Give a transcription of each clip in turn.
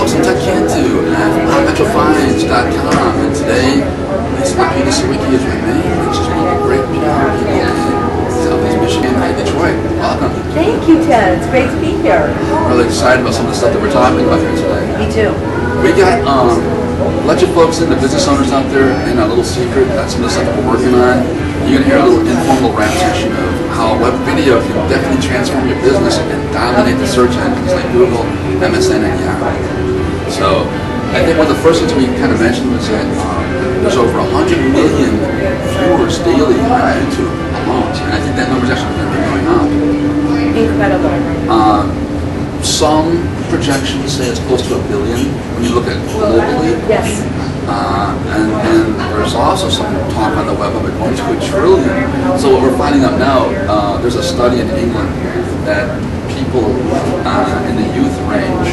folks at Cantu at metrofinds.com, and today this Lapides Wiki is with me. It's just one of the great PR people in Southeast Michigan and Detroit. Welcome. Thank you, Ted. It's great to be here. I'm really excited about some of the stuff that we're talking about here today. Me too. We got let you folks in, the business owners out there, in a little secret. That's some of the stuff that we're working on. You're going to hear a little informal rap session of how web video can definitely transform your business and dominate the search engines like Google, MSN, and Yahoo. So I think one of the first things we kind of mentioned was that there's over 100 million viewers daily on YouTube alone, and I think that number's actually going to be going up. Incredible. Some projections say it's close to 1 billion when you look at globally. Yes. And there's also some talk on the web of it going to 1 trillion. So what we're finding out now, there's a study in England that people in the youth range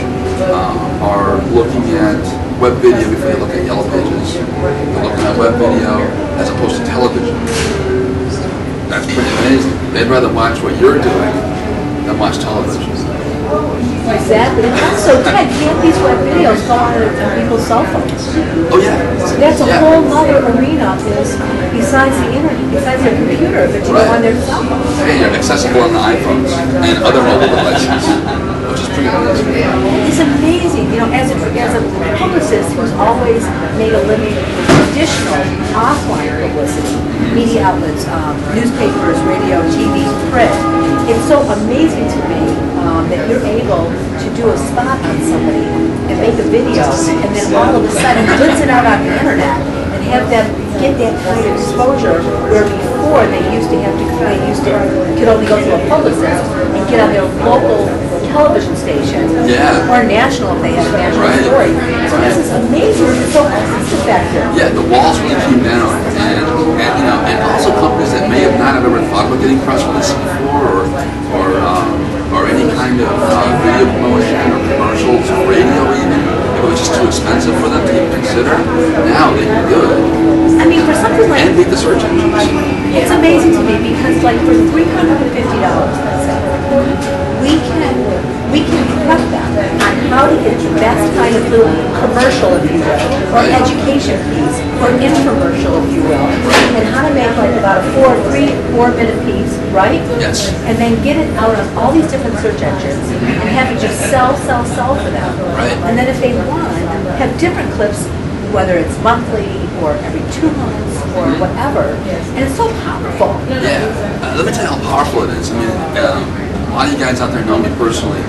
are looking at web video before they look at Yellow Pages. They're looking at web video as opposed to television. That's pretty amazing. They'd rather watch what you're doing than watch television. Exactly. And also, Ted, can't these web videos go on people's cell phones? Oh yeah. That's a whole other arena is besides the internet, besides their computer, but you go on their cell phone. Yeah, you're accessible on the iPhones and other mobile devices, which is pretty amazing. It's amazing, you know, as a publicist who's always made a living with traditional offline publicity, media outlets, newspapers, radio, TV, print. It's so amazing to me that you're able to do a spot on somebody and make a video and then all of a sudden blitz it out on the internet and have them get that kind of exposure where before they used to could only go through a publicist and get on their local television station or national if they had a national story. So this is amazing. It's so cost effective. Yeah, the walls really came down, and you know, and also companies that may have not have ever thought about getting press releases before, or any kind of video promotion or commercials or radio even. It was just too expensive for them to even consider. Now they can do it. I mean, for something like and beat the search engines. It's amazing to me because, like, for $350, let's say, we can prep them on how to get the best kind of little commercial, if you will, or education piece, or infomercial, if you will, and how to make like about a 3-4 minute piece, right? Yes. And then get it out on all these different search engines and have it just sell for them. Right. And then if they want, have different clips, whether it's monthly or every 2 months or whatever, and it's so powerful. Yeah, let me tell you how powerful it is. I mean, a lot of you guys out there know me personally.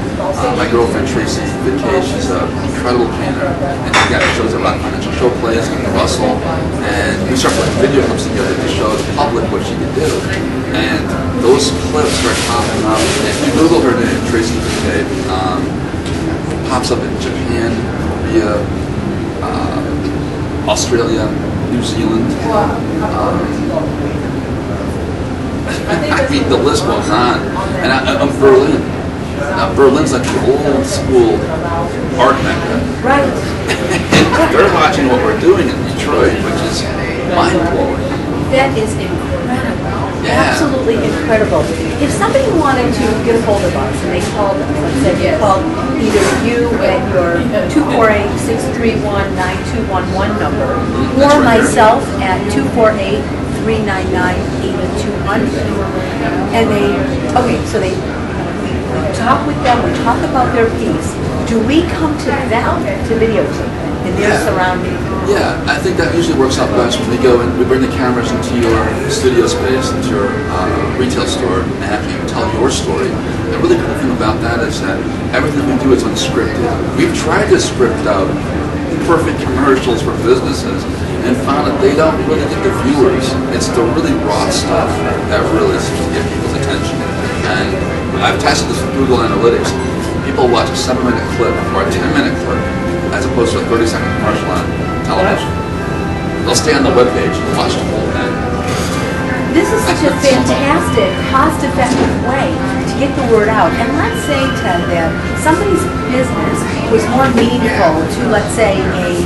My girlfriend Tracy Vidkay, she's an incredible painter, and she got shows about financial show plays and Russell, and we start putting video clips together to show the public what she can do. And those clips are popping up. If you Google her name, Tracy Vidkay, pops up in Japan, Korea, Australia, New Zealand. I mean, the list goes on. And I'm Berlin. Now, Berlin's like the old school art mecca. Right. And they're watching what we're doing in Detroit, which is mind-blowing. That is incredible. Yeah. Absolutely incredible. If somebody wanted to get a hold of us and they called us, let's say they called either you at your 248-631-9211 number or myself at 248-399-8200. And we talk with them, we talk about their piece. Do we come to them to videotape in their surrounding? Yeah, I think that usually works out best when we go and we bring the cameras into your studio space, into your retail store, and have you tell your story. The really cool thing about that is that everything we do is unscripted. We've tried to script out perfect commercials for businesses and found that they don't really get the viewers. It's the really raw stuff that really seems to get people's attention. And I've tested this with Google Analytics. People watch a 7-minute clip or a 10-minute clip as opposed to a 30-second commercial on television. They'll stay on the webpage and watch the whole thing. This is such a fantastic, cost-effective way to get the word out. And let's say, Ted, that somebody's business was more meaningful to, let's say, a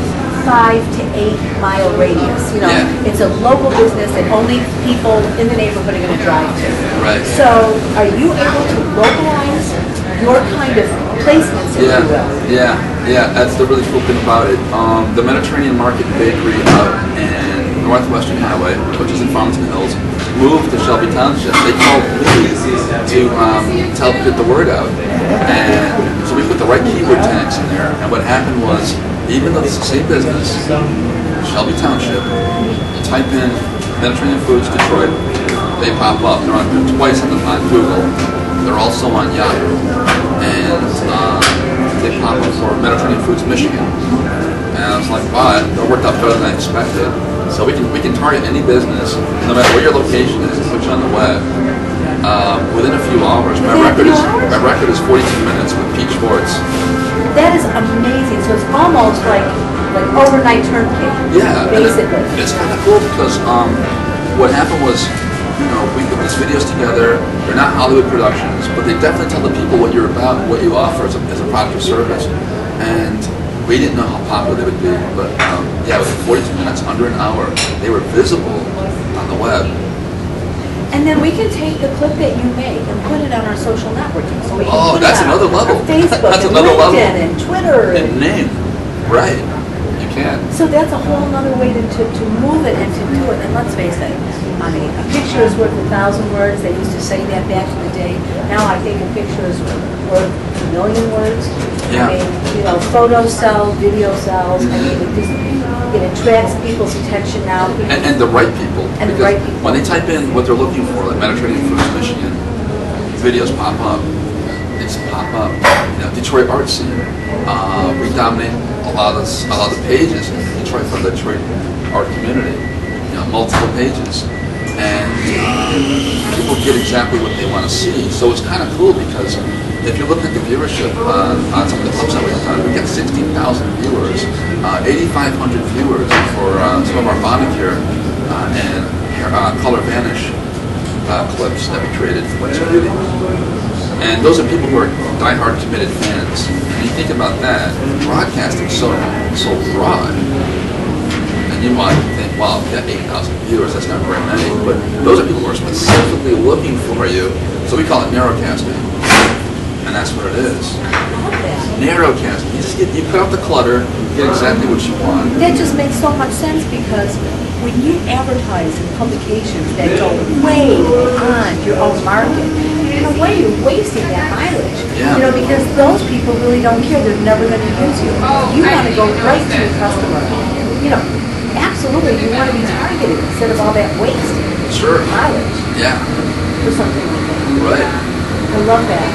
5 to 8 mile radius. You know, it's a local business that only people in the neighborhood are going to drive to. Right. So, are you able to localize your kind of placements, if you will. Yeah, that's the really cool thing about it. The Mediterranean Market Bakery out in Northwestern Highway, which is in Farmington Hills, moved to Shelby Township. They called me to help get the word out. And so we put the right keyword tags in there. And what happened was, even though it's the same business, Shelby Township, type in Mediterranean Foods Detroit, they pop up. They're twice on Google. They're also on Yahoo. And they pop up for Mediterranean Foods Michigan. And I was like, wow, that worked out better than I expected. So we can target any business, no matter where your location is, and put you on the web within a few hours. My record is 42 minutes with Peach Sports. That is amazing. So it's almost like overnight turnkey. Yeah, basically. It's kind of cool because what happened was, we put these videos together. They're not Hollywood productions, but they definitely tell the people what you're about, what you offer as a product or service. And we didn't know how popular they would be, but yeah, within 42 minutes, under an hour, they were visible on the web. And then we can take the clip that you make and put it on our social networking. So we can put that's it on another level. Facebook, that's and another LinkedIn, level. and Twitter. And name, right? You can. So that's a whole other way to move it and to do it. And let's face it, I mean, a picture is worth 1,000 words. They used to say that back in the day. Now I think a picture is worth 1,000,000 words. Yeah. I mean, photos sell, video sells. I mean, it attracts people's attention now. And the right people. And the right people. When they type in what they're looking for, like Mediterranean Foods Michigan, videos pop up. It's pop up. Detroit art scene. We dominate a lot of the pages in Detroit for the Detroit art community. Multiple pages. And people get exactly what they want to see. So it's kind of cool because if you look at the viewership on some of the clips that we've done, we get 16,000 viewers, 8,500 viewers for some of our Bonicure and Color Vanish clips that we created for What's Beauty. And those are people who are diehard committed fans. And you think about that, broadcasting is so broad. And you might think, wow, we got 8,000 viewers, that's not very many. But those are people who are specifically looking for you. So we call it narrowcasting. And that's what it is. Narrowcasting. You cut out the clutter, you get exactly what you want. That just makes so much sense because when you advertise in publications that go way beyond your own market, in a way you're wasting that mileage. Yeah. Because those people really don't care. They're never going to use you. You want to go right to your customer. Absolutely, you want to be targeted instead of all that waste. Sure. Mileage. Yeah. For something like that. Right. I love that.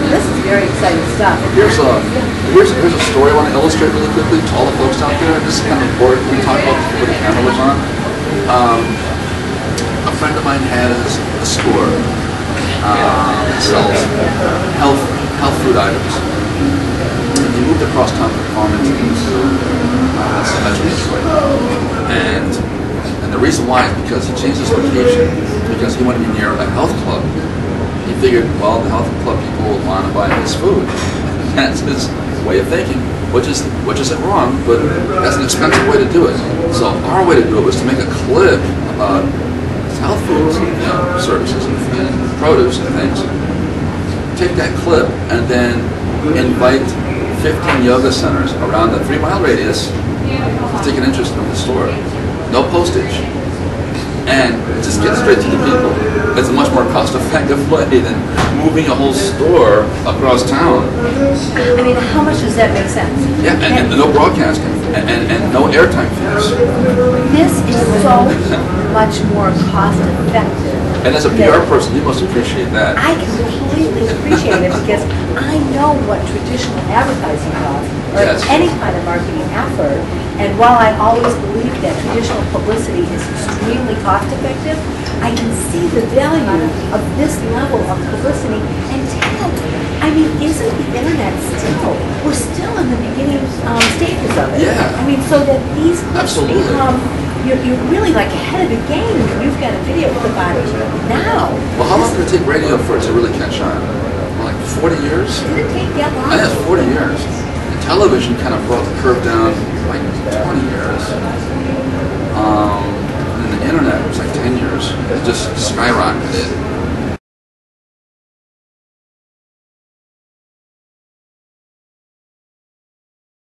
This is very exciting stuff. Here's a story I want to illustrate really quickly to all the folks out there. This is kind of important when we talk about what the camera was on. A friend of mine has a store that sells health food items. And he moved across town from Farmington to and the reason why is because he changed his location because he wanted to be near a health club. He figured, well, the health club people will want to buy his food. That's his way of thinking, which isn't wrong, but that's an expensive way to do it. So our way to do it was to make a clip about health foods, services and produce and things. Take that clip and then invite 15 yoga centers around the 3-mile radius to take an interest in the store. No postage. And just get straight to the people. It's a much more cost-effective way than moving a whole store across town. I mean, how much does that make sense? Yeah, and no broadcasting, and no airtime fees. This is so much more cost-effective. And as a PR person, you must appreciate that. I completely appreciate it because I know what traditional advertising costs, or any kind of marketing effort. And while I always believe that traditional publicity is extremely cost-effective, I can see the value of this level of publicity. And I mean, isn't the internet still? We're still in the beginning stages of it. Yeah. I mean, so that these absolutely become. You're really like ahead of the game. You've got a video clip on it now. Well, how long did it take radio for it to really catch on? Like 40 years? Did it take that long? I think it's 40 years. And television kind of brought the curve down like 20 years. And the internet was like 10 years. It just skyrocketed.